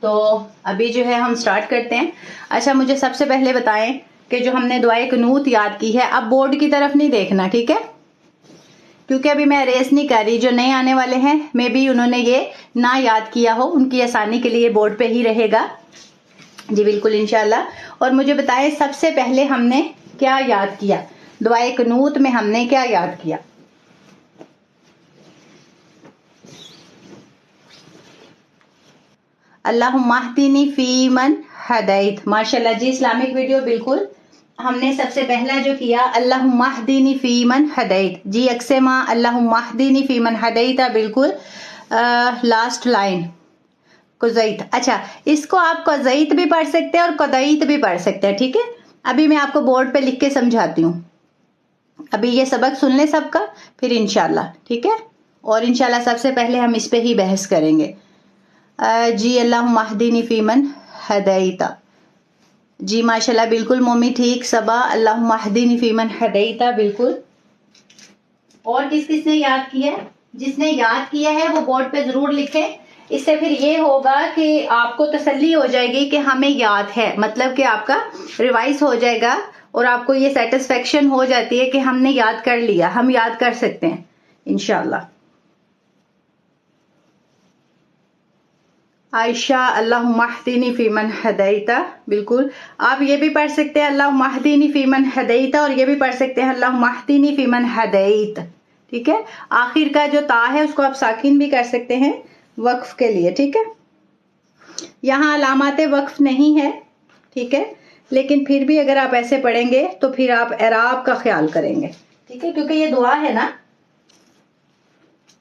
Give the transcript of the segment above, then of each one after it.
تو ابھی جو ہے ہم سٹارٹ کرتے ہیں. اچھا مجھے سب سے پہلے بتائیں کہ جو ہم نے دعائے قنوت یاد کی ہے، اب بورڈ کی طرف نہیں دیکھنا، ٹھیک ہے؟ کیونکہ ابھی میں ریس نہیں کر رہی. جو نئے آنے والے ہیں میں بھی انہوں نے یہ نہ یاد کیا ہو، ان کی آسانی کے لیے بورڈ پہ ہی رہے گا. جی بالکل انشاءاللہ. اور مجھے بتائیں سب سے پہلے ہم نے کیا یاد کیا؟ دعائے قنوت میں ہم نے کیا یاد کیا؟ اللہم اہدنی فیمن ہدیت. ماشاءاللہ جی، اسلامک ویڈیو بالکل. ہم نے سب سے پہلا جو کیا اللہم اہدنی فیمن ہدیت. جی اقسمہ اللہم اہدنی فیمن ہدیت، بالکل لاسٹ لائن قضیت. اچھا اس کو آپ قضیت بھی پڑھ سکتے ہیں اور قضیت بھی پڑھ سکتے ہیں، ٹھیک ہے؟ ابھی میں آپ کو بورڈ پہ لکھ کے سمجھاتی ہوں. ابھی یہ سبق سن لیں سب کا، پھر انشاءاللہ، ٹھیک ہے؟ اور انشاءاللہ سب سے پہلے ہم اس پہ ہی بحث کریں گے. جی اللہم اہدنی فیمن ہدیت. جی ماشاءاللہ بالکل مومی ٹھیک. صبا اللہم اہدنی فیمن ہدیت، بالکل. اور کس کس نے یاد کیا ہے؟ جس نے یاد کیا ہے وہ بورڈ پہ ضرور لکھیں. اس سے پھر یہ ہوگا کہ آپ کو تسلی ہو جائے گی کہ ہمیں یاد ہے، مطلب کہ آپ کا ریوائز ہو جائے گا اور آپ کو یہ سیٹسفیکشن ہو جاتی ہے کہ ہم نے یاد کر لیا، ہم یاد کر سکتے ہیں انشاءاللہ. عائشہ اللہم اہدنی فیمن ہدیت، بالکل. آپ یہ بھی پڑھ سکتے ہیں اللہم اہدنی فیمن ہدیت، اور یہ بھی پڑھ سکتے ہیں اللہم اہدنی فیمن ہدیت، ٹھیک ہے؟ آخر کا جو تا ہے اس کو آپ ساکن بھی کر سکتے ہیں وقف کے لیے، ٹھیک ہے؟ یہاں علامات وقف نہیں ہے، ٹھیک ہے؟ لیکن پھر بھی اگر آپ ایسے پڑھیں گے تو پھر آپ اعراب کا خیال کریں گے، ٹھیک ہے؟ کیونکہ یہ دعا ہے نا.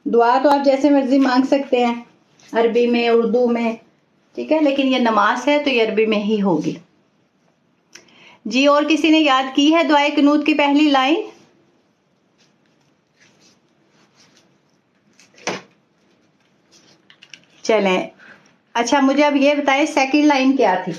دعا تو آپ جیسے مرضی مانگ سکتے ہیں، عربی میں، اردو میں، ٹھیک ہے؟ لیکن یہ نماز ہے تو یہ عربی میں ہی ہوگی. جی اور کسی نے یاد کی ہے دعائے قنوت کی پہلی لائن؟ چلیں اچھا مجھے اب یہ بتائیں سیکنڈ لائن کیا تھی؟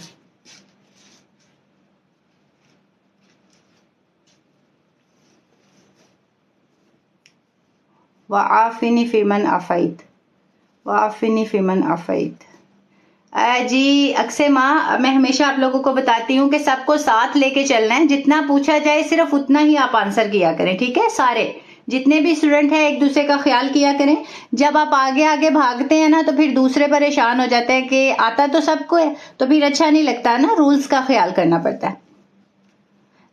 وعافنی فیمن عافیت، وعافنی فیمن عافیت. جی اقسمہ میں ہمیشہ آپ لوگوں کو بتاتی ہوں کہ سب کو ساتھ لے کے چلنا ہے. جتنا پوچھا جائے صرف اتنا ہی آپ آنسر کیا کریں، ٹھیک ہے؟ سارے جتنے بھی اسٹوڈنٹ ہیں ایک دوسرے کا خیال کیا کریں. جب آپ آگے آگے بھاگتے ہیں نا تو پھر دوسرے پریشان ہو جاتے ہیں کہ آتا تو سب کو ہے، تو پھر اچھا نہیں لگتا نا، رولز کا خیال کرنا پڑتا ہے.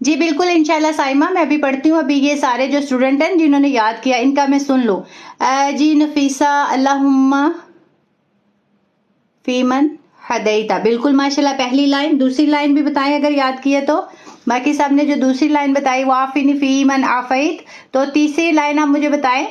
جی بالکل انشاءاللہ سائمہ میں بھی پڑھتی ہوں. ابھی یہ سارے جو اسٹوڈنٹ ہیں جنہوں نے یاد کیا ان کا میں سن لوں. جی نفیسہ اللہم فیمن ہدیتا، بالکل ماشاءاللہ پہلی لائن. دوسری لائن بھی بتائیں اگر یاد کی ہے تو. باقی سب نے جو دوسری لائن بتائی وعافنی فیمن عافیت، تو تیسری لائن آپ مجھے بتائیں.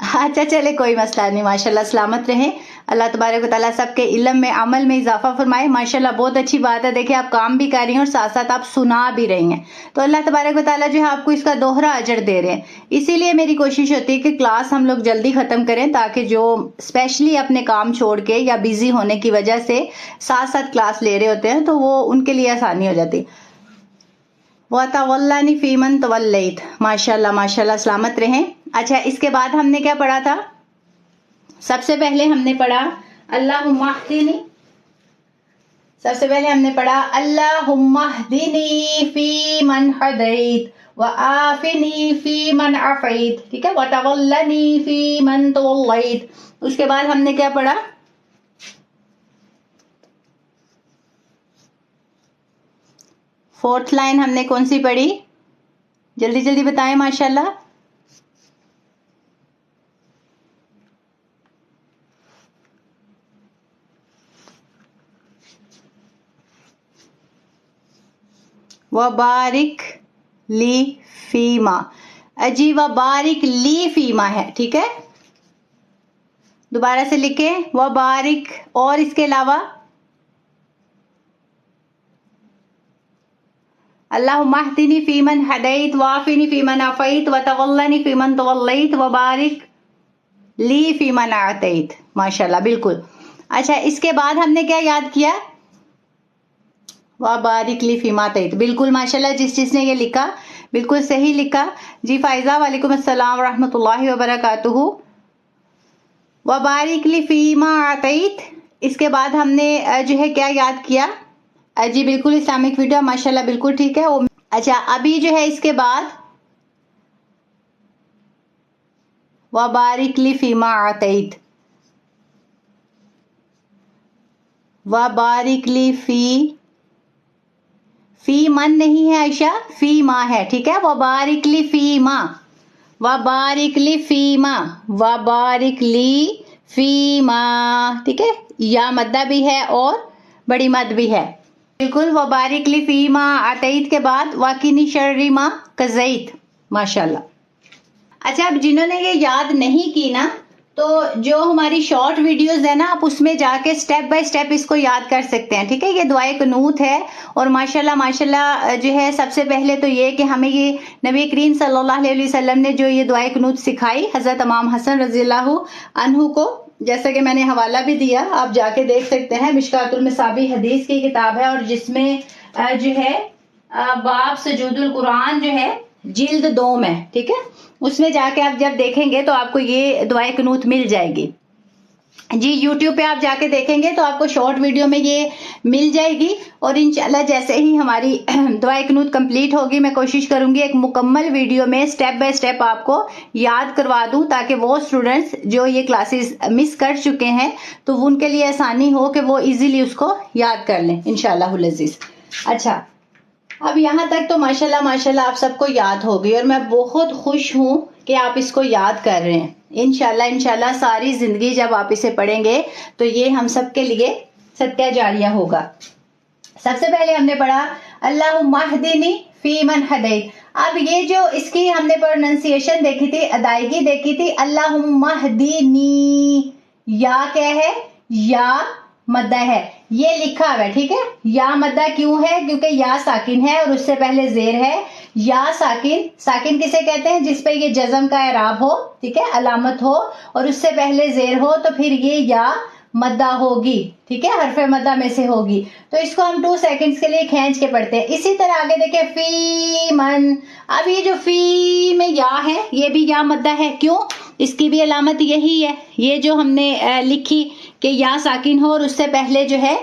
اچھا چلے کوئی مسئلہ نہیں، ماشاءاللہ سلامت رہیں. اللہ تبارک و تعالیٰ سب کے علم میں عمل میں اضافہ فرمائے. ماشاءاللہ بہت اچھی بات ہے. دیکھیں آپ کام بھی کر رہی ہیں اور ساتھ ساتھ آپ سنا بھی رہی ہیں، تو اللہ تبارک و تعالیٰ جو ہے آپ کو اس کا دوہرا اجر دے رہے ہیں. اسی لیے میری کوشش ہوتی ہے کہ کلاس ہم لوگ جلدی ختم کریں تاکہ جو اسپیشلی اپنے کام چھوڑ کے یا بیزی ہونے کی وجہ سے ساتھ ساتھ کلاس لے رہے ہوتے ہیں تو وہ ان کے لیے آسانی ہو جاتی. وَتَوَلَّنِي فِيمَن تَوَلَّيْتَ، ماشاءاللہ ماشاءاللہ سلامت رہیں. اچھا اس کے بعد ہم نے کیا پڑھا تھا؟ سب سے پہلے ہم نے پڑھا اللہم اہدنی، سب سے پہلے ہم نے پڑھا اللہم اہدنی فیمن ہدیت وعافنی فیمن عافیت، ٹھیک ہے؟ وتولنی فیمن تولیت. اس کے بعد ہم نے کیا پڑھا؟ فورتھ لائن ہم نے کون سی پڑھی؟ جلدی جلدی بتائیں ماشاءاللہ. وبارک لی فیما. جی وبارک لی فیما ہے، ٹھیک ہے؟ دوبارہ سے لکھیں وبارک. اور اس کے علاوہ اللہم اہدنی فیمن ہدیت وعافنی فیمن عافیت وتولنی فیمن تولیت وبارک لی فیمن اعطیت. ماشاءاللہ بالکل. اچھا اس کے بعد ہم نے کیا یاد کیا؟ وبارک لی فیما اعطیت، بالکل ماشاءاللہ. جس نے یہ لکھا بالکل صحیح لکھا. جی فائزہ وعلیکم السلام ورحمۃ اللہ وبرکاتہ. وبارک لی فیما آتیت، اس کے بعد ہم نے جو ہے کیا یاد کیا؟ جی بالکل اسلامک ویڈیو ماشاءاللہ بالکل ٹھیک ہے۔ اچھا ابھی جو ہے اس کے بعد وبارک لی فیما آتیت، وبارک لی فی من نہیں ہے عائشہ، فی ما ہے، ٹھیک ہے۔ وبارک لی فیما، وبارک لی فیما، وبارک لی فیما، ٹھیک ہے۔ یا مدہ بھی ہے اور بڑی مد بھی ہے، بالکل۔ وبارک لی فیما آتیت کے بعد وقنی شر ما قضیت، ماشاءاللہ۔ اچھا اب جنہوں نے یہ یاد نہیں کی نا، تو جو ہماری شارٹ ویڈیوز ہیں نا، آپ اس میں جا کے سٹیپ بائی سٹیپ اس کو یاد کر سکتے ہیں، ٹھیک ہے۔ یہ دعائے قنوت ہے، اور ماشاءاللہ ماشاءاللہ جو ہے سب سے پہلے تو یہ کہ ہمیں یہ نبی کریم صلی اللہ علیہ وسلم نے جو یہ دعائے قنوت سکھائی حضرت امام حسن رضی اللہ عنہ کو، جیسا کہ میں نے حوالہ بھی دیا، آپ جا کے دیکھ سکتے ہیں۔ مشکات المصابیح حدیث کی کتاب ہے، اور جس میں جو ہے باب سجود القرآن جو ہے جلد 2 میں، ٹھیک ہے، اس میں جا کے آپ جب دیکھیں گے تو آپ کو یہ دعائے قنوت مل جائے گی۔ جی یوٹیوب پہ آپ جا کے دیکھیں گے تو آپ کو شارٹ ویڈیو میں یہ مل جائے گی، اور انشاءاللہ جیسے ہی ہماری دعائے قنوت کمپلیٹ ہوگی میں کوشش کروں گی ایک مکمل ویڈیو میں سٹیپ بائی سٹیپ آپ کو یاد کروا دوں، تاکہ وہ اسٹوڈنٹس جو یہ کلاسز مس کر چکے ہیں تو ان کے لیے آسانی ہو کہ وہ ایزیلی اس کو یاد کر لیں انشاءاللہ العزیز۔ اچھا اب یہاں تک تو ماشاءاللہ ماشاءاللہ آپ سب کو یاد ہوگی، اور میں بہت خوش ہوں کہ آپ اس کو یاد کر رہے ہیں۔ انشاءاللہ انشاءاللہ ساری زندگی جب آپ اسے پڑھیں گے تو یہ ہم سب کے لیے صدقہ جاریہ ہوگا۔ سب سے پہلے ہم نے پڑھا اللہم اہدنی فی من ہدیت۔ اب یہ جو اس کی ہم نے پروننسیشن دیکھی تھی، ادائیگی دیکھی تھی، اللہم اہدنی، یا کیا ہے؟ یا مدہ ہے، یہ لکھا ہوا ہے، ٹھیک ہے۔ یا مدہ کیوں ہے؟ کیونکہ یا ساکن ہے اور اس سے پہلے زیر ہے۔ یا ساکن، ساکن کسے کہتے ہیں؟ جس پہ یہ جزم کا اعراب ہو، ٹھیک ہے، علامت ہو، اور اس سے پہلے زیر ہو، تو پھر یہ یا مدہ ہوگی، ٹھیک ہے، حرف مدہ میں سے ہوگی۔ تو اس کو ہم 2 سیکنڈز کے لیے کھینچ کے پڑھتے ہیں۔ اسی طرح آگے دیکھیں فی من، اب یہ جو فی میں یا ہے یہ بھی یا مدہ ہے، کیوں؟ اس کی بھی علامت یہی ہے، یہ جو ہم نے لکھی کہ یا ساکن ہو اور اس سے پہلے جو ہے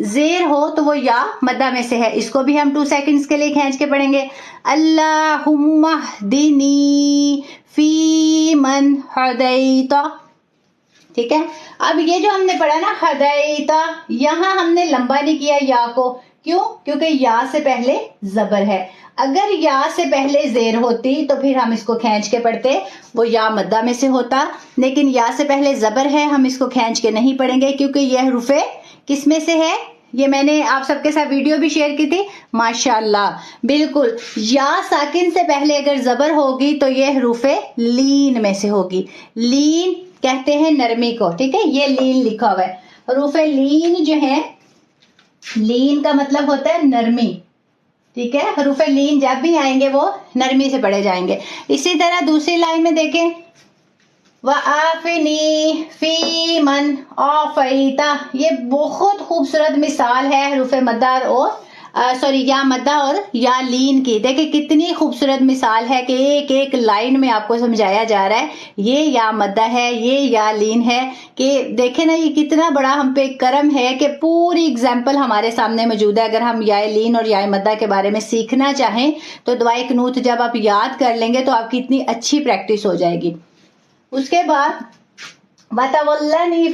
زیر ہو تو وہ یا مدہ میں سے ہے۔ اس کو بھی ہم 2 سیکنڈز کے لیے کھینچ کے پڑھیں گے اللہم اہدنی فی من ہدیت، ٹھیک ہے۔ اب یہ جو ہم نے پڑھا نا ہدیت، یہاں ہم نے لمبا نہیں کیا یا کو، کیوں؟ کیونکہ یا سے پہلے زبر ہے۔ اگر یا سے پہلے زیر ہوتی تو پھر ہم اس کو کھینچ کے پڑھتے، وہ یا مدہ میں سے ہوتا، لیکن یا سے پہلے زبر ہے، ہم اس کو کھینچ کے نہیں پڑھیں گے کیونکہ یہ حروف کس میں سے ہے؟ یہ میں نے آپ سب کے ساتھ ویڈیو بھی شیئر کی تھی، ماشاءاللہ بالکل۔ یا ساکن سے پہلے اگر زبر ہوگی تو یہ حروف لین میں سے ہوگی۔ لین کہتے ہیں نرمی کو، ٹھیک ہے، یہ لین لکھا ہوا ہے۔ حروف لین جو ہے، لین کا مطلب ہوتا ہے نرمی، ٹھیک ہے۔ حروف لین جب بھی آئیں گے وہ نرمی سے پڑھے جائیں گے۔ اسی طرح دوسری لائن میں دیکھیں وَآفِنِی فِی مَنْ آفَیْتَ، یہ بہت خوبصورت مثال ہے حروف مدہ اور یا مدہ اور یا لین کی۔ دیکھیں کتنی خوبصورت مثال ہے کہ ایک ایک لائن میں آپ کو سمجھایا جا رہا ہے یہ یا مدہ ہے، یہ یا لین ہے، کہ دیکھیں نا یہ کتنا بڑا ہم پہ کرم ہے کہ پوری اگزامپل ہمارے سامنے موجود ہے۔ اگر ہم یا لین اور یا مدہ کے بارے میں سیکھنا چاہیں تو دعائے قنوت جب آپ یاد کر لیں گے تو آپ کی اتنی اچھی پریکٹس ہو جائے گی۔ اس کے بعد وَتَوَلَّنِی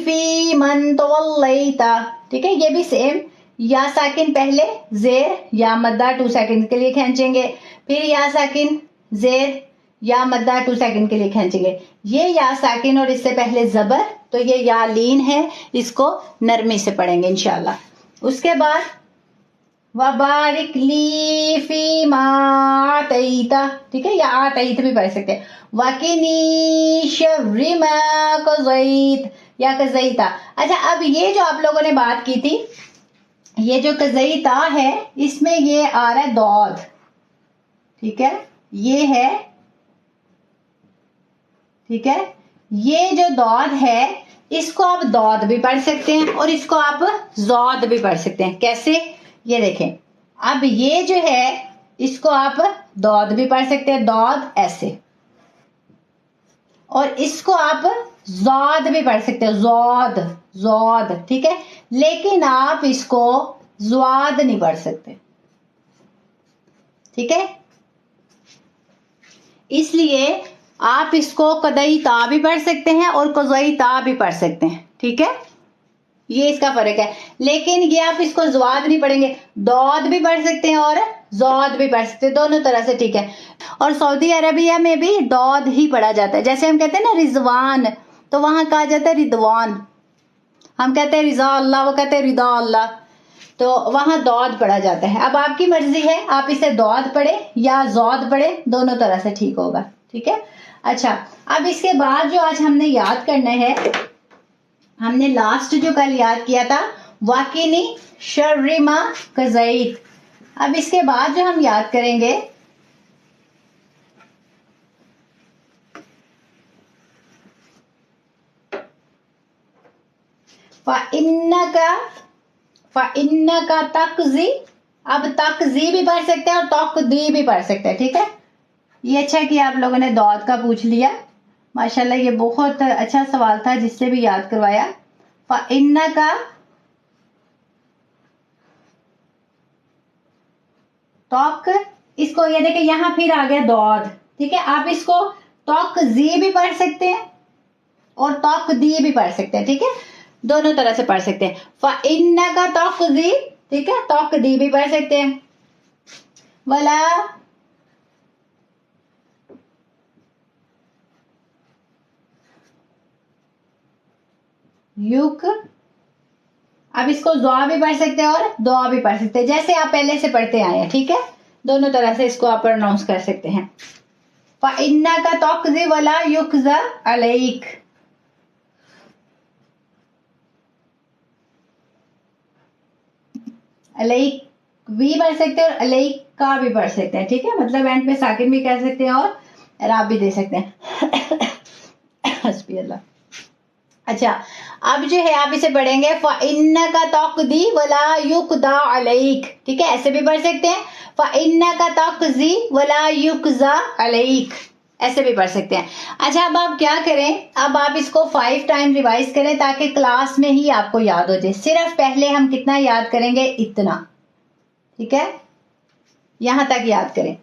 فِی مَنْ تَوَلَّیْتَ، ٹھیک ہے، یہ بھی سیم، یا ساکن پہلے زیر یا مدہ 2 سیکنڈ کے لیے کھینچیں گے، پھر یا ساکن زیر یا مدہ 2 سیکنڈ کے لیے کھینچیں گے۔ یہ یا ساکن اور اس سے پہلے زبر تو یہ یا لین ہے، اس کو نرمی سے پڑھیں گے انشاءاللہ۔ اس کے بعد وَبَارِكْ لِي فِي مَا آتَيْتَ، ٹھیک ہے، یا آتَيْت بھی پڑھ سکتے ہیں۔ وَقِنِي شَرِّ مَا قَضَيْتَ یا قَضَيْتَ۔ اچھا اب یہ جو آپ لوگوں نے بات کی تھی، یہ جو قَضَيْتَ ہے اس میں یہ آ رہا ہے دود، ٹھیک ہے، یہ ہے، ٹھیک ہے، یہ جو دود ہے اس کو آپ دود بھی پڑھ سکتے ہیں اور اس کو آپ زود بھی پڑھ سکتے ہیں۔ کیسے؟ یہ دیکھیں، اب یہ جو ہے اس کو آپ دود بھی پڑھ سکتے ہیں، دود ایسے، اور اس کو آپ زود بھی پڑھ سکتے ہو، زود، ٹھیک ہے، لیکن آپ اس کو زواد نہیں پڑھ سکتے، ٹھیک ہے، اس لیے آپ اس کو قدئی تا بھی پڑھ سکتے ہیں اور قضئی تا بھی پڑھ سکتے ہیں، ٹھیک ہے، یہ اس کا فرق ہے، لیکن یہ آپ اس کو زواد نہیں پڑھیں گے، دود بھی پڑھ سکتے ہیں اور زود بھی پڑھ سکتے ہیں، دونوں طرح سے، ٹھیک ہے، اور سعودی عربیہ میں بھی دود ہی پڑھا جاتا ہے، جیسے ہم کہتے ہیں نا رضوان، تو وہاں کہا جاتا ہے ردوان، ہم کہتے ہیں رضا اللہ، وہ کہتے ہیں رضا اللہ، تو وہاں دود پڑھا جاتا ہے، اب آپ کی مرضی ہے، آپ اسے دود پڑھے یا زود پڑھے، دونوں طرح سے ٹھیک ہوگا، ٹھیک ہے، اچھا، اب اس کے بعد جو آج ہم نے یاد کرنا ہے، ہم نے لاسٹ جو کل یاد کیا تھا واقعنی شر ما قضیت، اب اس کے بعد جو ہم یاد کریں گے فَإِنَّكَ تَقْضِي، اب تقضی بھی پڑھ سکتے ہیں اور تقضی بھی پڑھ سکتے ہیں، ٹھیک ہے، یہ اچھا کہ آپ لوگوں نے دود کا پوچھ لیا، ماشاءاللہ یہ بہت اچھا سوال تھا جس سے بھی یاد کروایا، فَإِنَّكَ توق، اس کو یہ دیکھیں یہاں پھر آ گیا دود، ٹھیک ہے، آپ اس کو توقضی بھی پڑھ سکتے ہیں اور توقدی بھی پڑھ سکتے ہیں، ٹھیک ہے، دونوں طرح سے پڑھ سکتے ہیں، فَإِنَّكَ توقضی، ٹھیک ہے، توقدی بھی پڑھ سکتے ہیں، ولا یوک، اب اس کو دعا بھی پڑھ سکتے ہیں اور دعا بھی پڑھ سکتے ہیں، جیسے آپ پہلے سے پڑھتے آئے ہیں، ٹھیک ہے، دونوں طرح سے اس کو آپ پروناؤنس کر سکتے ہیں، فَإِنَّكَ تَقْضِي وَلَا يُقْضَى عَلَيْكَ، علیک بھی پڑھ سکتے ہیں اور علیک کا بھی پڑھ سکتے ہیں، ٹھیک ہے، مطلب اینڈ پہ ساکن بھی کہہ سکتے ہیں اور اعراب بھی دے سکتے ہیں، حسبی اللہ، اچھا، اب جو ہے آپ اسے پڑھیں گے فَإِنَّكَ تَقْضِي وَلَا يُقْضَى عَلَيْكَ، ٹھیک ہے، ایسے بھی پڑھ سکتے ہیں، فَإِنَّكَ تَقْضِي وَلَا يُقْضَى عَلَيْكَ، ایسے بھی پڑھ سکتے ہیں، اچھا، اب آپ کیا کریں، اب آپ اس کو 5 ٹائم ریوائز کریں تاکہ کلاس میں ہی آپ کو یاد ہو جائے، صرف پہلے ہم کتنا یاد کریں گے، اتنا، ٹھیک ہے، یہاں تک یاد کریں،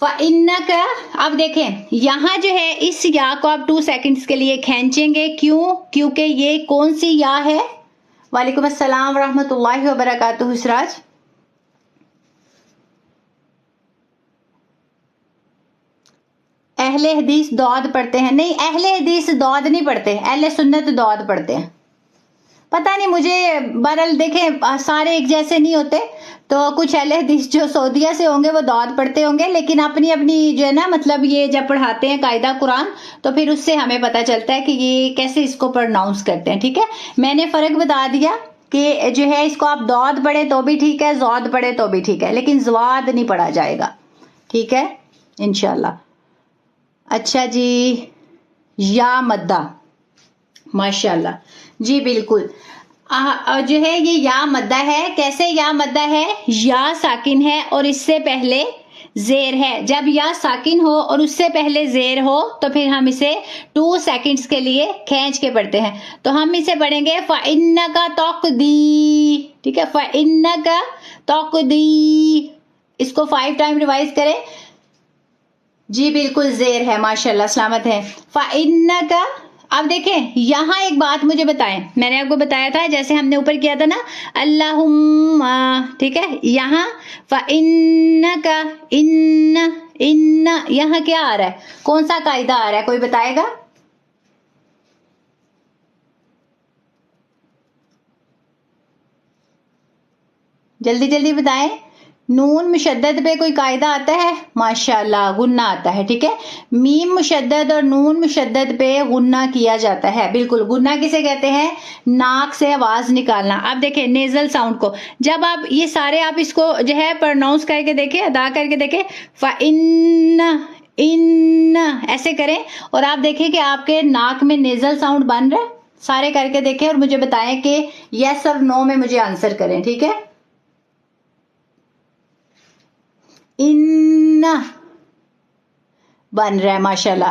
فَإِنَّكَ، اب دیکھیں یہاں جو ہے اس یا کو آپ 2 سیکنڈز کے لیے کھینچیں گے، کیوں؟ کیونکہ یہ کون سی یا ہے؟ وعلیکم السلام ورحمۃ اللہ وبرکاتہ، سراج، اہل حدیث دود پڑھتے ہیں؟ نہیں، اہل حدیث دود نہیں پڑھتے، اہل سنت دود پڑھتے ہیں، پتہ نہیں مجھے، بہرحال دیکھیں سارے ایک جیسے نہیں ہوتے، تو کچھ اہل حدیث جو سعودیہ سے ہوں گے وہ دود پڑھتے ہوں گے، لیکن اپنی اپنی جو ہے نا، مطلب یہ جب پڑھاتے ہیں قاعدہ قرآن تو پھر اس سے ہمیں پتہ چلتا ہے کہ یہ کیسے اس کو پروناؤنس کرتے ہیں، ٹھیک ہے، میں نے فرق بتا دیا کہ جو ہے اس کو آپ دود پڑھے تو بھی ٹھیک ہے، زود پڑھے تو بھی ٹھیک ہے، لیکن زواد نہیں پڑھا جائے گا، ٹھیک ہے، انشاءاللہ، اچھا جی، یا مدہ، ماشاءاللہ، جی بالکل، جو ہے یہ یا مدہ ہے، کیسے یا مدہ ہے؟ یا ساکن ہے اور اس سے پہلے زیر ہے، جب یا ساکن ہو اور اس سے پہلے زیر ہو تو پھر ہم اسے 2 سیکنڈز کے لیے کھینچ کے پڑھتے ہیں، تو ہم اسے پڑھیں گے فَإِنَّكَ تَقْضِي، ٹھیک ہے، فَإِنَّكَ تَقْضِي، اس کو 5 ٹائم ریوائز کریں، جی بالکل زیر ہے، ماشاءاللہ، سلامت ہے، فَإِنَّكَ، اب دیکھیں یہاں ایک بات مجھے بتائیں، میں نے آپ کو بتایا تھا جیسے ہم نے اوپر کیا تھا نا اللہم، ٹھیک ہے، یہاں فَإِنَّكَ، یہاں کیا آ رہا ہے، کون سا قاعدہ آ رہا ہے، کوئی بتائے گا؟ جلدی جلدی بتائیں، نون مشدد پہ کوئی قاعدہ آتا ہے؟ ماشاءاللہ، غنہ آتا ہے، ٹھیک ہے، میم مشدد اور نون مشدد پہ غنہ کیا جاتا ہے، بالکل، غنہ کسے کہتے ہیں؟ ناک سے آواز نکالنا، اب دیکھیں نیزل ساؤنڈ کو، جب آپ یہ سارے آپ اس کو جو ہے پروناؤنس کر کے دیکھیں، ادا کر کے دیکھیں، ان ایسے کریں اور آپ دیکھیں کہ آپ کے ناک میں نیزل ساؤنڈ بن رہا ہے، سارے کر کے دیکھیں اور مجھے بتائیں کہ یس اور نو میں مجھے آنسر کریں، ٹھیک ہے، ان بن رہا ہے، ماشاءاللہ،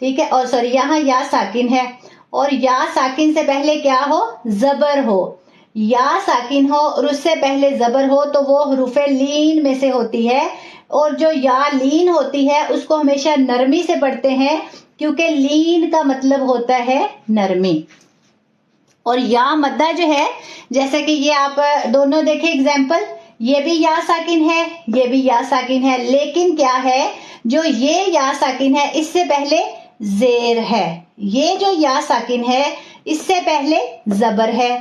ٹھیک ہے, اور سوری یہاں یا ساکن ہے, اور یا ساکن سے پہلے کیا ہو, زبر ہو. یا ساکن ہو اور اس سے پہلے زبر ہو تو وہ حروف لین میں سے ہوتی ہے, اور جو یا لین ہوتی ہے اس کو ہمیشہ نرمی سے پڑھتے ہیں کیونکہ لین کا مطلب ہوتا ہے نرمی. اور یا مدہ جو ہے, جیسے کہ یہ آپ دونوں دیکھیں ایگزامپل, یہ بھی یا ساکن ہے, یہ بھی یا ساکن ہے, لیکن کیا ہے, جو یہ یا ساکن ہے اس سے پہلے زیر ہے, یہ جو یا ساکن ہے اس سے پہلے زبر ہے.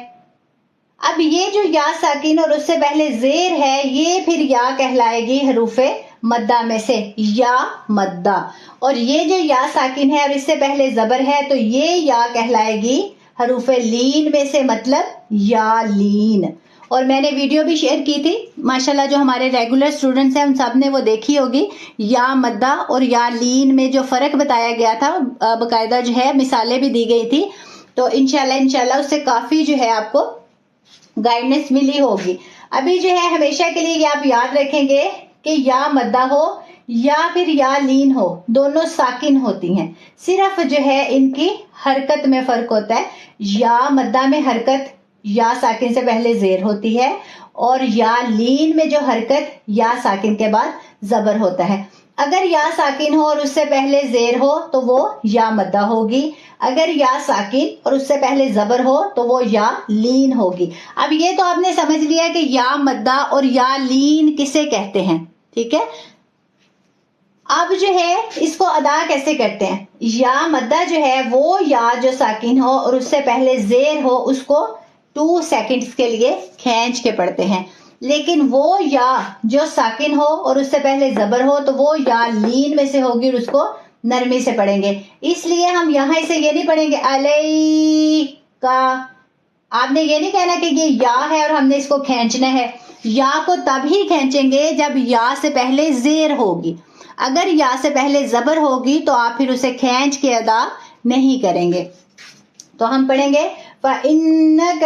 اب یہ جو یا ساکن اور اس سے پہلے زیر ہے, یہ پھر یا کہلائے گی حروف مدہ میں سے, یا مدہ. اور یہ جو یا ساکن ہے اور اس سے پہلے زبر ہے تو یہ یا کہلائے گی حروف لین میں سے, مطلب یا لین. اور میں نے ویڈیو بھی شیئر کی تھی ماشاءاللہ, جو ہمارے ریگولر اسٹوڈنٹس ہیں ان سب نے وہ دیکھی ہوگی. یا مدہ اور یا لین میں جو فرق بتایا گیا تھا, باقاعدہ جو ہے مثالیں بھی دی گئی تھی, تو انشاءاللہ اس سے کافی جو ہے آپ کو گائیڈنس ملی ہوگی. ابھی جو ہے ہمیشہ کے لیے یہ آپ یاد رکھیں گے کہ یا مدہ ہو یا پھر یا لین ہو, دونوں ساکن ہوتی ہیں, صرف جو ہے ان کی حرکت میں فرق ہوتا ہے. یا مدہ میں حرکت یا ساکن سے پہلے زیر ہوتی ہے, اور یا لین میں جو حرکت یا ساکن کے بعد زبر ہوتا ہے. اگر یا ساکن ہو اور اس سے پہلے زیر ہو تو وہ یا مدہ ہوگی, اگر یا ساکن اور اس سے پہلے زبر ہو تو وہ یا لین ہوگی. اب یہ تو آپ نے سمجھ لیا کہ یا مدہ اور یا لین کسے کہتے ہیں, ٹھیک ہے. اب جو ہے اس کو ادا کیسے کرتے ہیں, یا مدہ جو ہے وہ یا جو ساکن ہو اور اس سے پہلے زیر ہو اس کو 2 سیکنڈز کے لیے کھینچ کے پڑھتے ہیں, لیکن وہ یا جو ساکن ہو اور اس سے پہلے زبر ہو تو وہ یا لین میں سے ہوگی اور اس کو نرمی سے پڑھیں گے. اس لیے ہم یہاں اسے یہ نہیں پڑھیں گے علیہ کا, آپ نے یہ نہیں کہنا کہ یہ یا ہے اور ہم نے اس کو کھینچنا ہے. یا کو تب ہی کھینچیں گے جب یا سے پہلے زیر ہوگی, اگر یا سے پہلے زبر ہوگی تو آپ پھر اسے کھینچ کے ادا نہیں کریں گے. تو ہم پڑھیں گے فَإِنَّكَ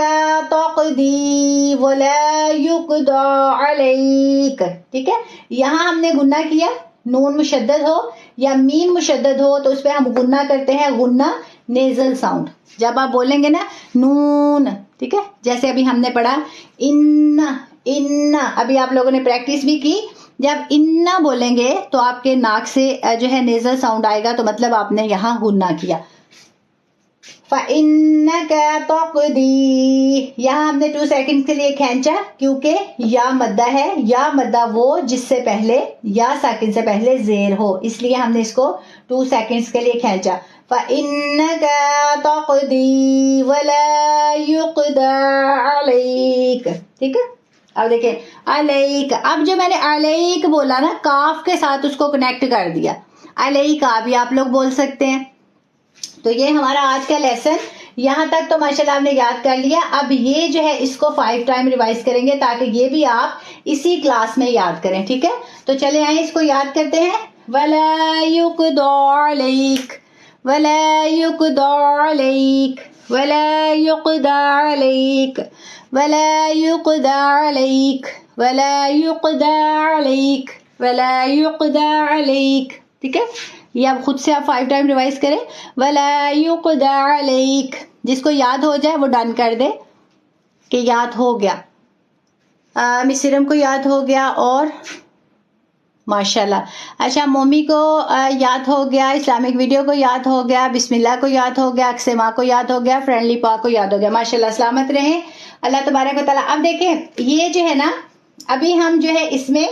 تَقْضِي وَلَا يُقْضَى عَلَيْكَ, ٹھیک ہے. یہاں ہم نے غنہ کیا, نون مشدد ہو یا میم مشدد ہو تو اس پہ ہم غنہ کرتے ہیں, غنہ نیزل ساؤنڈ. جب آپ بولیں گے نا نون, ٹھیک ہے, جیسے ابھی ہم نے پڑھا ان, ابھی آپ لوگوں نے پریکٹس بھی کی, جب ان بولیں گے تو آپ کے ناک سے جو ہے نیزل ساؤنڈ آئے گا, تو مطلب آپ نے یہاں غنہ کیا. فَإِنَّكَ تَقْضِي, یہاں ہم نے 2 سیکنڈ کے لیے کھینچا کیونکہ یا مدہ ہے. یا مدہ وہ جس سے پہلے یا ساکن سے پہلے زیر ہو, اس لیے ہم نے اس کو 2 سیکنڈز کے لیے کھینچا. فَإِنَّكَ تَقْضِي وَلَا يُقْضَى عَلَيْكَ, ٹھیک ہے. اب دیکھیں علیک, اب جو میں نے علیک بولا نا, کاف کے ساتھ اس کو کنیکٹ کر دیا, علیک بھی آپ لوگ بول سکتے ہیں. تو یہ ہمارا آج کا لیسن, یہاں تک تو ماشاءاللہ آپ نے یاد کر لیا. اب یہ جو ہے اس کو 5 ٹائم ریوائز کریں گے تاکہ یہ بھی آپ اسی کلاس میں یاد کریں, ٹھیک ہے. تو چلے آئیں اس کو یاد کرتے ہیں. وَلَا يُقْضَى عَلَيْكَ وَلَا يُقْضَى عَلَيْكَ وَلَا يُقْضَى عَلَيْكَ وَلَا يُقْضَى عَلَيْكَ وَلَا يُقْضَى عَلَيْكَ وَلَا يُقْضَى عَلَيْكَ, ٹھیک ہے. یہ آپ خود سے آپ 5 ٹائم ریوائز کریں. وَلَا يُقْضَى عَلَيْكَ, جس کو یاد ہو جائے وہ ڈن کر دے کہ یاد ہو گیا. مسرم کو یاد ہو گیا, اور ماشاءاللہ. اچھا, مومی کو یاد ہو گیا, اسلامک ویڈیو کو یاد ہو گیا, بسم اللہ کو یاد ہو گیا, اقسما کو یاد ہو گیا, فرینڈلی پاک کو یاد ہو گیا. ماشاءاللہ, سلامت رہیں, اللہ تبارک و تعالیٰ. اب دیکھیں یہ جو ہے نا, ابھی ہم جو ہے اس میں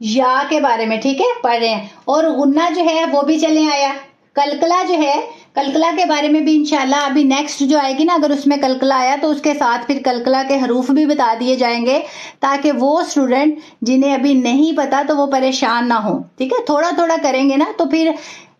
یا کے بارے میں, ٹھیک ہے, پڑھ رہے ہیں, اور غنہ جو ہے وہ بھی چلے آیا. کلکلا جو ہے, کلکلا کے بارے میں بھی انشاءاللہ ابھی نیکسٹ جو آئے گی نا, اگر اس میں کلکلا آیا تو اس کے ساتھ پھر کلکلا کے حروف بھی بتا دیے جائیں گے تاکہ وہ اسٹوڈنٹ جنہیں ابھی نہیں پتا تو وہ پریشان نہ ہو, ٹھیک ہے. تھوڑا تھوڑا کریں گے نا تو پھر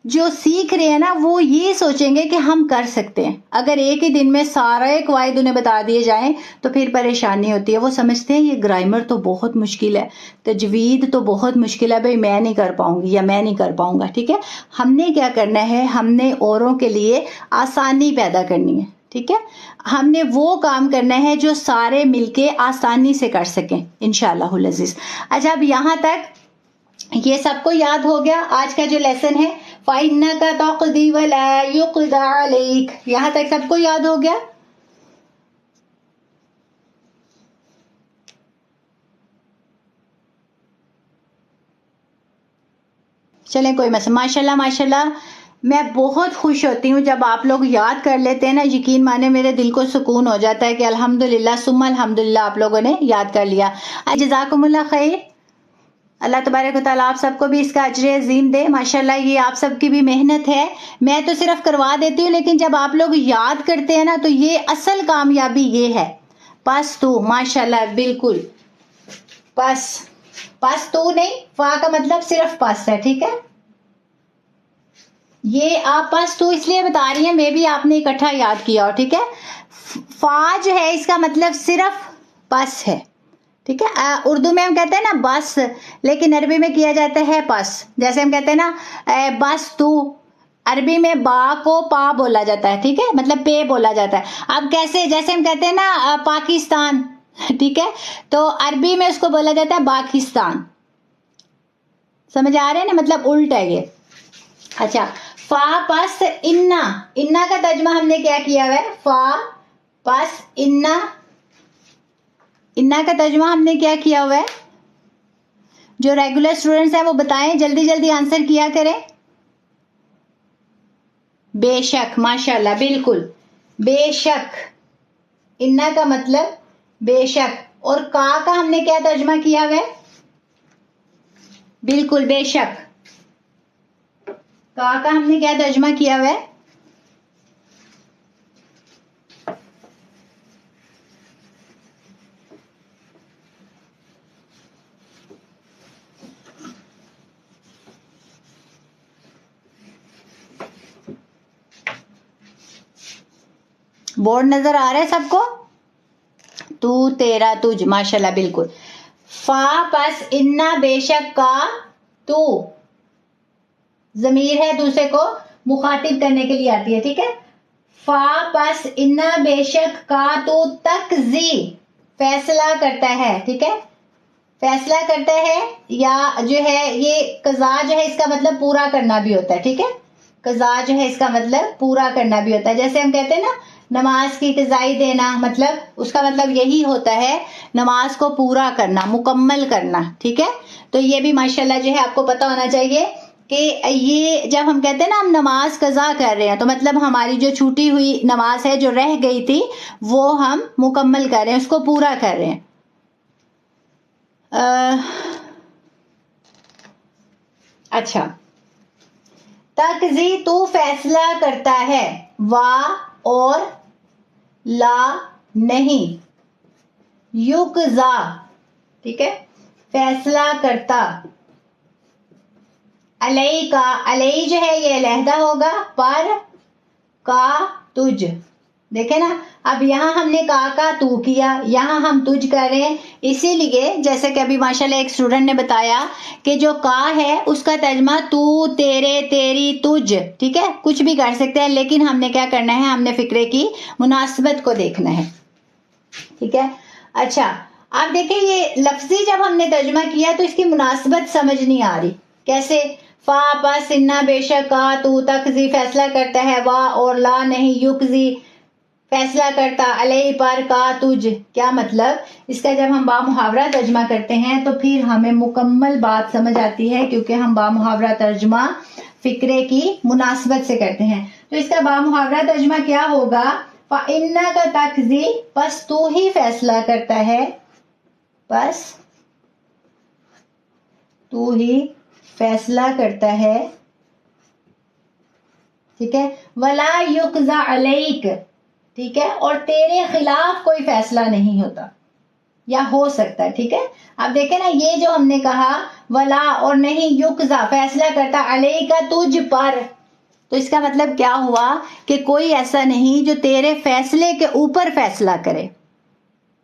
جو سیکھ رہے ہیں نا وہ یہ سوچیں گے کہ ہم کر سکتے ہیں. اگر ایک ہی دن میں سارے قواعد انہیں بتا دیے جائیں تو پھر پریشانی ہوتی ہے. وہ سمجھتے ہیں یہ گرامر تو بہت مشکل ہے, تجوید تو بہت مشکل ہے, بھائی میں نہیں کر پاؤں گی یا میں نہیں کر پاؤں گا, ٹھیک ہے. ہم نے کیا کرنا ہے, ہم نے اوروں کے لیے آسانی پیدا کرنی ہے, ٹھیک ہے. ہم نے وہ کام کرنا ہے جو سارے مل کے آسانی سے کر سکیں انشاءاللہ العزیز. اچھا, اب یہاں تک یہ سب کو یاد ہو گیا. آج کا جو لیسن ہے فَإِنَّكَ تَقْضِي وَلَا يُقْضَى عَلَيْكَ. یہاں تک سب کو یاد ہو گیا؟ چلیں کوئی مسئلہ. ماشاءاللہ ماشاءاللہ میں بہت خوش ہوتی ہوں جب آپ لوگ یاد کر لیتے ہیں نا. یقین مانے میرے دل کو سکون ہو جاتا ہے کہ الحمدللہ ثم الحمدللہ آپ لوگوں نے یاد کر لیا. جزاکم اللہ خیر. اللہ تبارک و تعالیٰ آپ سب کو بھی اس کا اجر عظیم دے. ماشاءاللہ یہ آپ سب کی بھی محنت ہے. میں تو صرف کروا دیتی ہوں لیکن جب آپ لوگ یاد کرتے ہیں نا تو یہ اصل کامیابی یہ ہے. پس تو ماشاءاللہ بالکل پس تو نہیں، فا کا مطلب صرف پس ہے. ٹھیک ہے، یہ آپ پس تو اس لیے بتا رہی ہیں میں بھی آپ نے اکٹھا یاد کیا ہو. ٹھیک ہے، فا جو ہے اس کا مطلب صرف پس ہے. ٹھیک ہے، اردو میں ہم کہتے ہیں نا بس، لیکن عربی میں کیا جاتا ہے پس. جیسے ہم کہتے ہیں نا بس تو، عربی میں با کو پا بولا جاتا ہے. ٹھیک ہے، مطلب پے بولا جاتا ہے. اب کیسے، جیسے ہم کہتے ہیں نا پاکستان، ٹھیک ہے، تو عربی میں اس کو بولا جاتا ہے پاکستان. سمجھ آ رہے ہیں نا، مطلب الٹ ہے یہ. اچھا، فا پس انا کا ترجمہ ہم نے کیا کیا ہوا ہے؟ فا پس انا کا ترجمہ ہم نے کیا کیا ہوا ہے؟ جو ریگولر اسٹوڈنٹس ہیں وہ بتائیں، جلدی جلدی آنسر کیا کریں. بے شک، ماشاءاللہ بالکل بے شک. انا کا مطلب بے شک. اور کا ہم نے کیا ترجمہ کیا ہوا ہے؟ بالکل بے شک. کا ہم نے کیا ترجمہ کیا ہوا ہے؟ بورڈ نظر آ رہا ہے سب کو؟ تو، تیرا، تجھ. ماشاءاللہ بالکل. فا پس انا بے شک کا تو ضمیر ہے، دوسرے کو مخاطب کرنے کے لیے آتی ہے. ٹھیک ہے، فا پس انا بے شک کا تو تقضی فیصلہ کرتا ہے. ٹھیک ہے، فیصلہ کرتا ہے، یا جو ہے یہ قضا جو ہے اس کا مطلب پورا کرنا بھی ہوتا ہے. ٹھیک ہے، قضا جو ہے اس کا مطلب پورا کرنا بھی ہوتا ہے. جیسے ہم کہتے ہیں نا نماز کی قضائی دینا، مطلب اس کا مطلب یہی ہوتا ہے نماز کو پورا کرنا، مکمل کرنا. ٹھیک ہے، تو یہ بھی ماشاءاللہ جو ہے آپ کو پتہ ہونا چاہیے کہ یہ جب ہم کہتے ہیں نا ہم نماز قضا کر رہے ہیں تو مطلب ہماری جو چھوٹی ہوئی نماز ہے جو رہ گئی تھی وہ ہم مکمل کر رہے ہیں، اس کو پورا کر رہے ہیں. اچھا، تقضی تو فیصلہ کرتا ہے، وا اور لا نہیں، یقضا. ٹھیک ہے، فیصلہ کرتا. علیہ کا، علیہ جو ہے یہ علیحدہ ہوگا، پر کا تجھ. دیکھیں نا، اب یہاں ہم نے کا تو کیا، یہاں ہم تجھ کر رہے ہیں. اسی لیے جیسے کہ ابھی ماشاءاللہ ایک اسٹوڈنٹ نے بتایا کہ جو کا ہے اس کا ترجمہ تو، تیرے، تیری، تجھ. ٹھیک ہے، کچھ بھی کر سکتے ہیں لیکن ہم نے کیا کرنا ہے، ہم نے فقرے کی مناسبت کو دیکھنا ہے. ٹھیک ہے، اچھا اب دیکھیں یہ لفظی جب ہم نے ترجمہ کیا تو اس کی مناسبت سمجھ نہیں آ رہی. کیسے؟ فا پس انا بے شک کا تو تقضی فیصلہ کرتا ہے، وا اور لا نہیں، یقضی فیصلہ کرتا، علیہ پر کا تجھ. کیا مطلب؟ اس کا جب ہم با محاورہ ترجمہ کرتے ہیں تو پھر ہمیں مکمل بات سمجھ آتی ہے، کیونکہ ہم با محاورہ ترجمہ فقرے کی مناسبت سے کرتے ہیں. تو اس کا با محاورہ ترجمہ کیا ہوگا؟ فَإِنَّ کا تقضی پس تو ہی فیصلہ کرتا ہے، پس تو ہی فیصلہ کرتا ہے. ٹھیک ہے، ولا یقضى علیک. ٹھیک ہے، اور تیرے خلاف کوئی فیصلہ نہیں ہوتا یا ہو سکتا ہے. ٹھیک ہے، اب دیکھیں نا یہ جو ہم نے کہا ولا اور نہیں، یقضى فیصلہ کرتا، علیک تجھ پر، تو اس کا مطلب کیا ہوا کہ کوئی ایسا نہیں جو تیرے فیصلے کے اوپر فیصلہ کرے.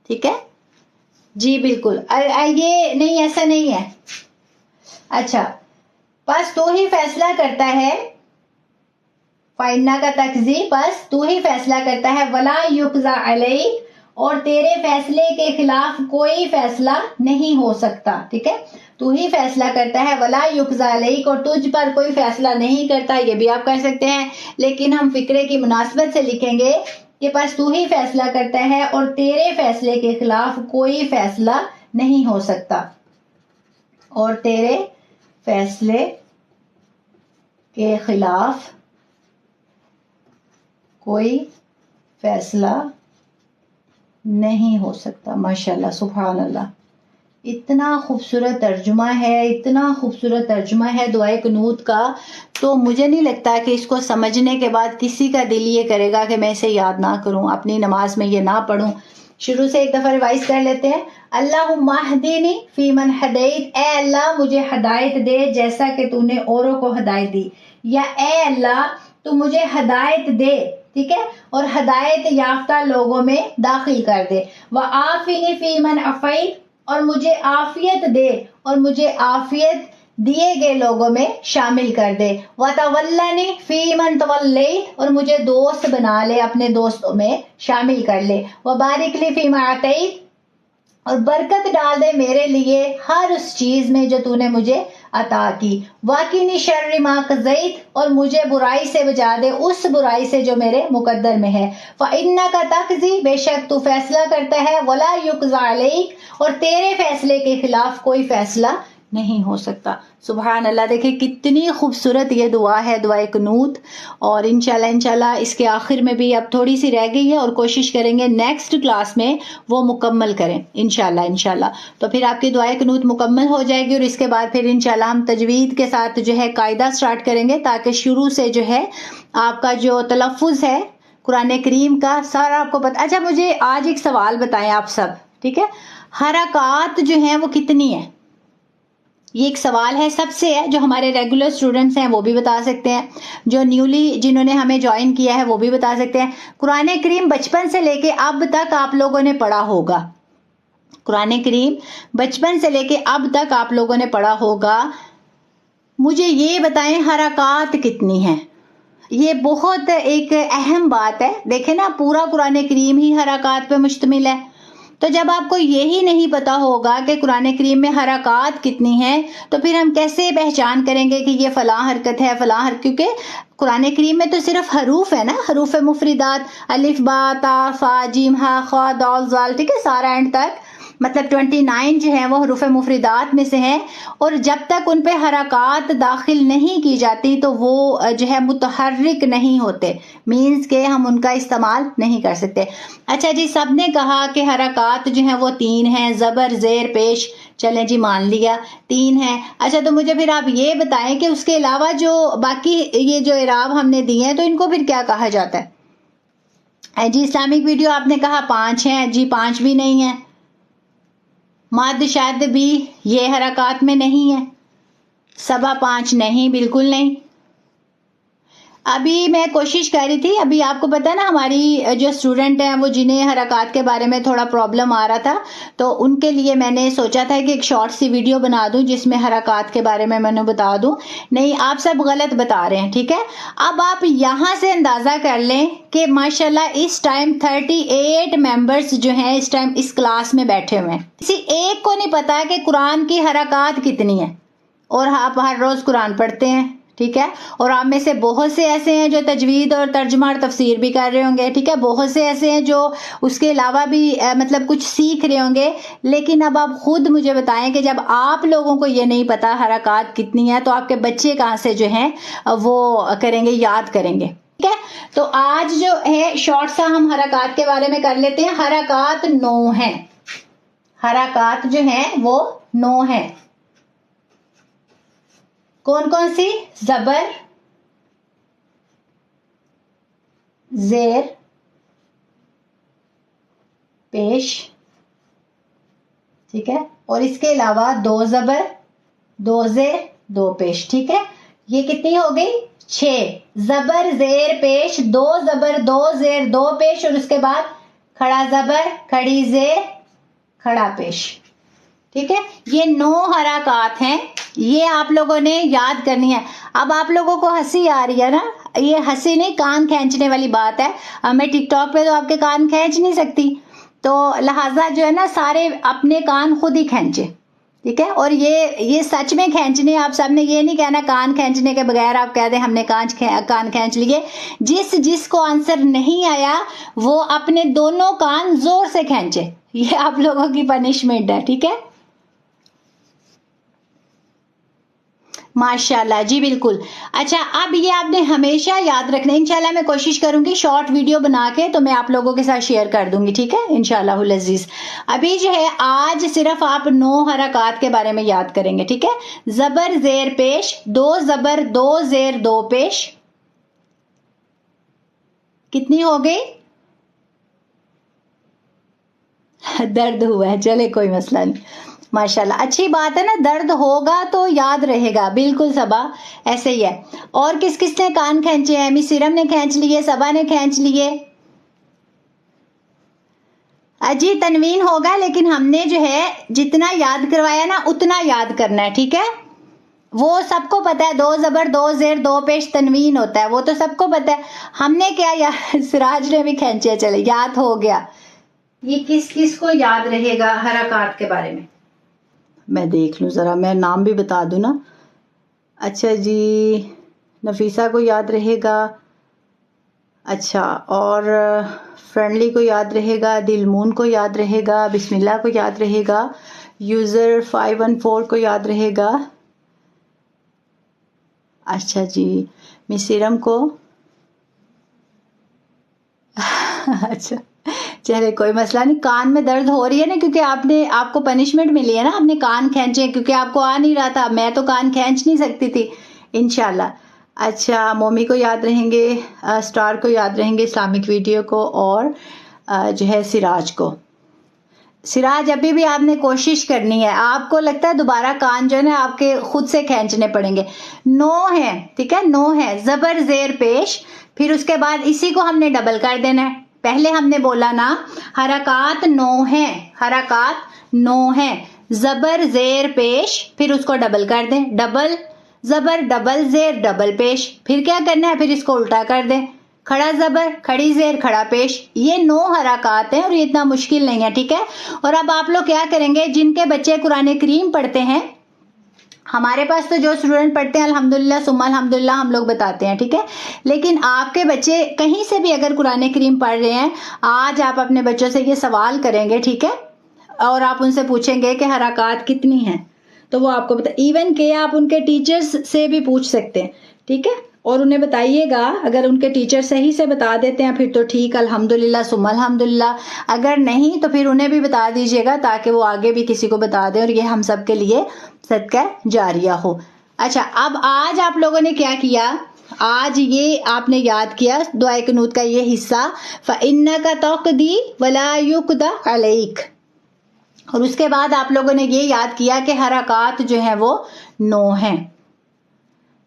ٹھیک ہے جی بالکل، یہ نہیں، ایسا نہیں ہے. اچھا، بس تو ہی فیصلہ کرتا ہے، فائنہ کا تقضی بس تو ہی فیصلہ کرتا ہے، ولا یقضى علیک اور تیرے فیصلے کے خلاف کوئی فیصلہ نہیں ہو سکتا. ٹھیک ہے، تو ہی فیصلہ کرتا ہے، ولا یقضی علیک، اور تجھ پر کوئی فیصلہ نہیں کرتا، یہ بھی آپ کہہ سکتے ہیں، لیکن ہم فقرے کی مناسبت سے لکھیں گے کہ بس تو ہی فیصلہ کرتا ہے اور تیرے فیصلے کے خلاف کوئی فیصلہ نہیں ہو سکتا، اور تیرے فیصلے کے خلاف کوئی فیصلہ نہیں ہو سکتا۔ ماشاءاللہ، سبحان اللہ، اتنا خوبصورت ترجمہ ہے، اتنا خوبصورت ترجمہ ہے دعائے قنوت کا، تو مجھے نہیں لگتا کہ اس کو سمجھنے کے بعد کسی کا دل یہ کرے گا کہ میں اسے یاد نہ کروں، اپنی نماز میں یہ نہ پڑھوں۔ شروع سے ایک دفعہ ریوائز کر لیتے ہیں۔ اللہم اہدنی فی من ہدیت، اے اللہ مجھے ہدایت دے جیسا کہ تو نے اوروں کو ہدایت دی، یا اے اللہ تو مجھے ہدایت دے، ٹھیک ہے، اور ہدایت یافتہ لوگوں میں داخل کر دے، وعافنی فی من عافیت، اور مجھے عافیت دے اور مجھے عافیت دیے گئے لوگوں میں شامل کر دے، وتولنی فی من تولیت، اور مجھے دوست بنا لے، اپنے دوستوں میں شامل کر لے، وبارک لی فیما اعطیت، اور برکت ڈال دے میرے لیے ہر اس چیز میں جو تو نے مجھے عطا کی، وقنی شر ما قضیت، اور مجھے برائی سے بچا دے اس برائی سے جو میرے مقدر میں ہے، فإنک تقضی، بے شک تو فیصلہ کرتا ہے، ولا یقضی علیک، اور تیرے فیصلے کے خلاف کوئی فیصلہ نہیں ہو سکتا۔ سبحان اللہ، دیکھیں کتنی خوبصورت یہ دعا ہے، دعائے قنوت، اور انشاءاللہ اس کے آخر میں بھی اب تھوڑی سی رہ گئی ہے، اور کوشش کریں گے نیکسٹ کلاس میں وہ مکمل کریں انشاءاللہ۔ تو پھر آپ کی دعائے قنوت مکمل ہو جائے گی، اور اس کے بعد پھر انشاءاللہ ہم تجوید کے ساتھ جو ہے قاعدہ سٹارٹ کریں گے، تاکہ شروع سے جو ہے آپ کا جو تلفظ ہے قرآن کریم کا سارا آپ کو پتہ۔ اچھا مجھے آج ایک سوال بتائیں آپ سب، ٹھیک ہے، حرکات جو ہیں وہ کتنی ہیں؟ یہ ایک سوال ہے، سب سے ہے، جو ہمارے ریگولر سٹوڈنٹس ہیں وہ بھی بتا سکتے ہیں، جو نیولی جنہوں نے ہمیں جوائن کیا ہے وہ بھی بتا سکتے ہیں۔ قرآن کریم بچپن سے لے کے اب تک آپ لوگوں نے پڑھا ہوگا، قرآن کریم بچپن سے لے کے اب تک آپ لوگوں نے پڑھا ہوگا، مجھے یہ بتائیں حرکات کتنی ہیں؟ یہ بہت ایک اہم بات ہے، دیکھیں نا پورا قرآن کریم ہی حرکات پہ مشتمل ہے، تو جب آپ کو یہی نہیں پتا ہوگا کہ قرآن کریم میں حرکات کتنی ہیں، تو پھر ہم کیسے پہچان کریں گے کہ یہ فلاں حرکت ہے فلاں حرکت، کیونکہ قرآن کریم میں تو صرف حروف ہے نا، حروف مفردات، الف با تا فا جیم ہا خا دال زال، ٹھیک ہے، سارا اینڈ تک، مطلب 29 جو ہیں وہ حروف مفردات میں سے ہیں، اور جب تک ان پہ حرکات داخل نہیں کی جاتی تو وہ جو ہے متحرک نہیں ہوتے، مینز کہ ہم ان کا استعمال نہیں کر سکتے۔ اچھا جی، سب نے کہا کہ حرکات جو ہیں وہ 3 ہیں، زبر زیر پیش، چلیں جی مان لیا 3 ہیں۔ اچھا تو مجھے پھر آپ یہ بتائیں کہ اس کے علاوہ جو باقی یہ جو اعراب ہم نے دیے ہیں تو ان کو پھر کیا کہا جاتا ہے؟ جی اسلامک ویڈیو آپ نے کہا 5 ہیں، جی 5 بھی نہیں ہیں، ماد شاد بھی یہ حرکات میں نہیں ہے، سبا 5 نہیں، بالکل نہیں۔ ابھی میں کوشش کر رہی تھی، ابھی آپ کو پتا نا ہماری جو اسٹوڈنٹ ہیں وہ جنہیں حرکات کے بارے میں تھوڑا پرابلم آ رہا تھا، تو ان کے لیے میں نے سوچا تھا کہ ایک شارٹ سی ویڈیو بنا دوں جس میں حرکات کے بارے میں نے بتا دوں، نہیں آپ سب غلط بتا رہے ہیں، ٹھیک ہے۔ اب آپ یہاں سے اندازہ کر لیں کہ ماشاءاللہ اس ٹائم 38 ممبرز جو ہیں اس ٹائم اس کلاس میں بیٹھے ہوئے ہیں، کسی ایک کو نہیں پتا کہ قرآن کی حرکات کتنی ہیں، اور آپ ہر روز قرآن پڑھتے ہیں، ٹھیک ہے، اور آپ میں سے بہت سے ایسے ہیں جو تجوید اور ترجمہ اور تفسیر بھی کر رہے ہوں گے، ٹھیک ہے، بہت سے ایسے ہیں جو اس کے علاوہ بھی مطلب کچھ سیکھ رہے ہوں گے، لیکن اب آپ خود مجھے بتائیں کہ جب آپ لوگوں کو یہ نہیں پتا حرکات کتنی ہیں تو آپ کے بچے کہاں سے جو ہیں وہ کریں گے، یاد کریں گے، ٹھیک ہے۔ تو آج جو ہے شارٹ سا ہم حرکات کے بارے میں کر لیتے ہیں۔ حرکات 9 ہیں، حرکات جو ہیں وہ 9 ہیں۔ کون کون سی؟ زبر، زیر پیش، ٹھیک ہے، اور اس کے علاوہ 2 زبر 2 زیر 2 پیش، ٹھیک ہے، یہ کتنی ہو گئی؟ 6 زبر زیر پیش، 2 زبر 2 زیر 2 پیش، اور اس کے بعد کھڑا زبر کھڑی زیر کھڑا پیش، ٹھیک ہے، یہ 9 حرکات ہیں، یہ آپ لوگوں نے یاد کرنی ہے۔ اب آپ لوگوں کو ہنسی آ رہی ہے نا، یہ ہنسی نہیں کان کھینچنے والی بات ہے، میں ٹک ٹاک پہ تو آپ کے کان کھینچ نہیں سکتی، تو لہٰذا جو ہے نا سارے اپنے کان خود ہی کھینچے، ٹھیک ہے. اور یہ سچ میں کھینچنے, آپ سب نے یہ نہیں کہنا کان کھینچنے کے بغیر آپ کہہ دیں ہم نے کان کھینچ لیے. جس کو آنسر نہیں آیا وہ اپنے دونوں کان زور سے کھینچے, یہ آپ لوگوں کی پنشمنٹ ہے. ٹھیک ہے, ماشاءاللہ جی بالکل. اچھا, اب یہ آپ نے ہمیشہ یاد رکھنا ہے. انشاءاللہ میں کوشش کروں گی شارٹ ویڈیو بنا کے تو میں آپ لوگوں کے ساتھ شیئر کر دوں گی. ٹھیک ہے انشاءاللہ العزیز. ابھی جو ہے آج صرف آپ 9 حرکات کے بارے میں یاد کریں گے. ٹھیک ہے, زبر زیر پیش, 2 زبر 2 زیر 2 پیش, کتنی ہو گئی؟ درد ہوا ہے, چلے کوئی مسئلہ نہیں. ماشاءاللہ اچھی بات ہے نا, درد ہوگا تو یاد رہے گا. بالکل صبا ایسے ہی ہے. اور کس نے کان کھینچے ہیں؟ امی سیرم نے کھینچ لیے, صبا نے کھینچ لیے, اجی تنوین ہوگا. لیکن ہم نے جو ہے جتنا یاد کروایا نا اتنا یاد کرنا ہے. ٹھیک ہے, وہ سب کو پتا ہے 2 زبر 2 زیر 2 پیش تنوین ہوتا ہے, وہ تو سب کو پتا ہے. ہم نے کیا سراج نے بھی کھینچے, چلے یاد ہو گیا. یہ کس کو یاد رہے گا حرکات کے بارے میں دیکھ لوں ذرا, میں نام بھی بتا دوں نا. اچھا جی, نفیسہ کو یاد رہے گا. اچھا, اور فرینڈلی کو یاد رہے گا, دلمون کو یاد رہے گا, بسم اللہ کو یاد رہے گا, یوزر 514 کو یاد رہے گا. اچھا جی, مسیرم کو اچھا چلے کوئی مسئلہ نہیں. کان میں درد ہو رہی ہے نا کیونکہ آپ کو پنشمنٹ ملی ہے نا, آپ نے کان کھینچے کیونکہ آپ کو آ نہیں رہا تھا. میں تو کان کھینچ نہیں سکتی تھی انشاءاللہ. اچھا, مومی کو یاد رہیں گے, سٹار کو یاد رہیں گے, اسلامک ویڈیو کو, اور جو ہے سراج کو. سراج ابھی بھی آپ نے کوشش کرنی ہے. آپ کو لگتا ہے دوبارہ کان جو ہے نا آپ کے خود سے کھینچنے پڑیں گے. 9 ہے, ٹھیک ہے, 9 ہے, زبر زیر پیش, پھر اس کے بعد اسی کو ہم نے ڈبل کر دینا ہے. پہلے ہم نے بولا نا حرکات 9 ہیں, حرکات 9 ہیں, زبر زیر پیش, پھر اس کو ڈبل کر دیں, ڈبل زبر ڈبل زیر ڈبل پیش, پھر کیا کرنا ہے, پھر اس کو الٹا کر دیں, کھڑا زبر کھڑی زیر کھڑا پیش. یہ 9 حرکات ہیں اور یہ اتنا مشکل نہیں ہے. ٹھیک ہے, اور اب آپ لوگ کیا کریں گے, جن کے بچے قرآن کریم پڑھتے ہیں, ہمارے پاس تو جو اسٹوڈنٹ پڑھتے ہیں الحمدللہ ثم الحمدللہ ہم لوگ بتاتے ہیں. ٹھیک ہے, لیکن آپ کے بچے کہیں سے بھی اگر قرآن کریم پڑھ رہے ہیں, آج آپ اپنے بچوں سے یہ سوال کریں گے. ٹھیک ہے, اور آپ ان سے پوچھیں گے کہ حرکات کتنی ہیں, تو وہ آپ کو ایون کہ آپ ان کے ٹیچرز سے بھی پوچھ سکتے ہیں. ٹھیک ہے, اور انہیں بتائیے گا, اگر ان کے ٹیچر صحیح سے بتا دیتے ہیں پھر تو ٹھیک, الحمدللہ ثم الحمدللہ. اگر نہیں تو پھر انہیں بھی بتا دیجیے گا تاکہ وہ آگے بھی کسی کو بتا دیں اور یہ ہم سب کے لیے صدقہ جاریہ ہو. اچھا, اب آج آپ لوگوں نے کیا کیا, آج یہ آپ نے یاد کیا دعائے قنوت کا یہ حصہ, فَإِنَّكَ تَقْضِي وَلَا يُقْضَى عَلَيْكَ, اور اس کے بعد آپ لوگوں نے یہ یاد کیا کہ حرکات جو ہیں وہ 9 ہیں.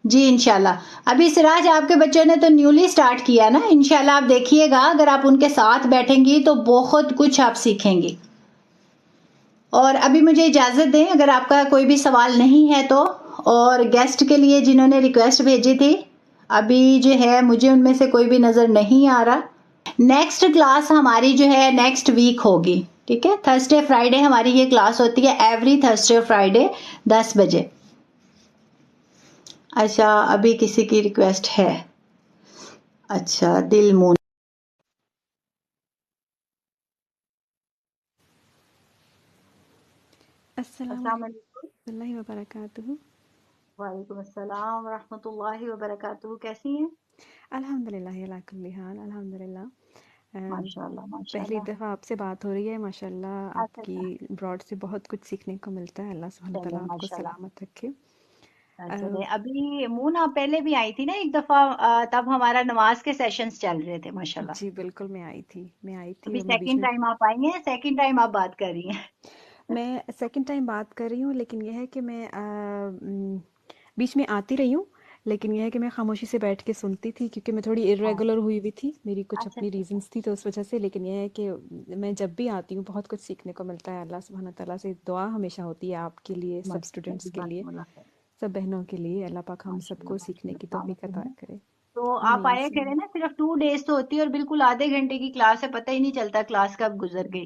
جی انشاءاللہ. ابھی سراج آپ کے بچوں نے تو نیولی سٹارٹ کیا نا, انشاءاللہ آپ دیکھیے گا اگر آپ ان کے ساتھ بیٹھیں گی تو بہت کچھ آپ سیکھیں گی. اور ابھی مجھے اجازت دیں, اگر آپ کا کوئی بھی سوال نہیں ہے تو, اور گیسٹ کے لیے جنہوں نے ریکویسٹ بھیجی تھی ابھی جو ہے مجھے ان میں سے کوئی بھی نظر نہیں آ رہا. نیکسٹ کلاس ہماری جو ہے نیکسٹ ویک ہوگی. ٹھیک ہے, تھرسڈے فرائیڈے ہماری یہ کلاس ہوتی ہے, ایوری تھرسڈے فرائیڈے 10 بجے. اچھا, ابھی کسی کی ریکویسٹ ہے. اچھا, دل مون. السلام السلام علیکم علیکم. ورحمۃ اللہ وبرکاتہ. وعلیکم السلام ورحمۃ اللہ وبرکاتہ. کیسی ہیں؟ الحمد للہ علی کل حال, الحمد للہ. ماشاء اللہ ماشاء پہلی اللہ. دفعہ آپ سے بات ہو رہی ہے, ماشاء اللہ آپ اچھا کی اچھا, براڈ سے بہت کچھ سیکھنے کو ملتا ہے. اللہ سبحانہ چلے تعالیٰ آپ کو ماشاء اللہ. سلامت رکھے. چلے, ابھی مون آپ پہلے بھی آئی تھی نا ایک دفعہ, تب ہمارا نماز کے سیشنز چل رہے تھے ماشاء اللہ. جی بالکل, میں آئی تھی ابھی اور میں بیچ سیکنڈ میں ٹائم آپ آئی ہیں, سیکنڈ ٹائم آپ بات کر رہی ہیں. میں سیکنڈ ٹائم بات کر رہی ہوں, لیکن یہ ہے کہ میں بیچ میں آتی رہی ہوں, لیکن یہ ہے کہ میں خاموشی سے بیٹھ کے سنتی تھی کیونکہ میں تھوڑی ہاں, ارریگولر ہوئی ہوئی تھی, میری کچھ اچھا اپنی اچھا اچھا. ریزنس تھی تو اس وجہ سے. لیکن یہ ہے کہ میں جب بھی آتی ہوں بہت کچھ سیکھنے کو ملتا ہے. اللہ سبحانہ تعالیٰ سے دعا ہمیشہ ہوتی ہے آپ کے لیے, سب ماشاء اللہ اسٹوڈنٹس کے لیے, جزاکم اللہ خیر. سب بہنوں کے لیے. اللہ پاک ہم ماشاء سب اللہ کو ماشاء سیکھنے اللہ, کی توفیق سلامت عطا رہیں. کرے. تو آپ آمین آئے سمین. کریں نا, صرف 2 days تو ہوتی ہے اور بالکل آدھے گھنٹے کی کلاس ہے, پتہ ہی نہیں چلتا کلاس کب گزر گئی.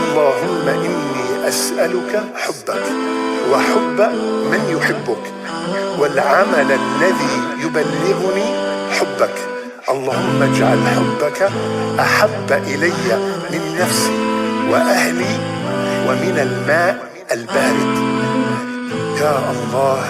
اللهم إني أسألك حبك وحب من يحبك والعمل الذي يبلغني حبك. اللهم اجعل حبك أحب إلي من نفسي وأهلي ومن الماء البارد. يا الله.